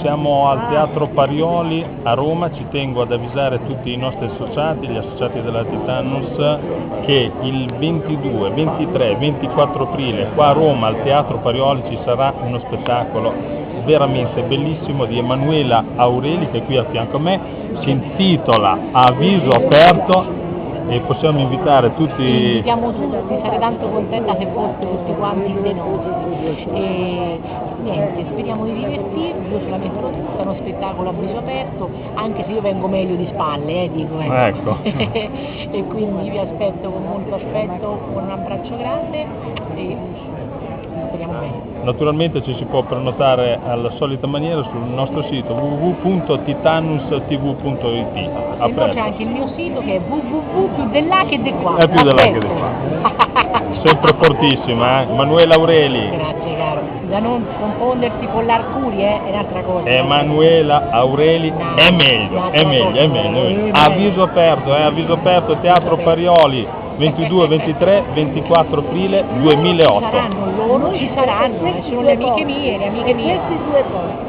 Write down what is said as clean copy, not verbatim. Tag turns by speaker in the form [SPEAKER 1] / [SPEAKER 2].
[SPEAKER 1] Siamo al Teatro Parioli a Roma. Ci tengo ad avvisare tutti i nostri associati, gli associati della Titanus, che il 22, 23, 24 aprile qua a Roma al Teatro Parioli ci sarà uno spettacolo veramente bellissimo di Emanuela Aureli, che è qui a fianco a me. Si intitola A viso aperto e possiamo invitare tutti.
[SPEAKER 2] Invitiamo tutti, sarei tanto contenta se foste tutti quanti dei nostri. E niente, speriamo di divertirvi, io ce la metterò tutta, uno spettacolo a viso aperto, anche se io vengo meglio di spalle, dico.
[SPEAKER 1] Ecco.
[SPEAKER 2] E quindi vi aspetto con molto affetto, con un abbraccio grande e speriamo bene.
[SPEAKER 1] Naturalmente ci si può prenotare alla solita maniera sul nostro sito www.titanustv.it.
[SPEAKER 2] Se no c'è anche il mio sito che è www più di là che di qua.
[SPEAKER 1] È più di là che di qua. Sempre fortissima, Emanuela Aureli.
[SPEAKER 2] Grazie caro, da non confondersi con l'Arcuri, è un'altra cosa.
[SPEAKER 1] Emanuela Aureli è meglio. A viso aperto, Teatro Parioli, 22, 23, 24 aprile 2008.
[SPEAKER 2] Ci saranno, sono le amiche mie, le amiche mie.
[SPEAKER 3] Questi due posti.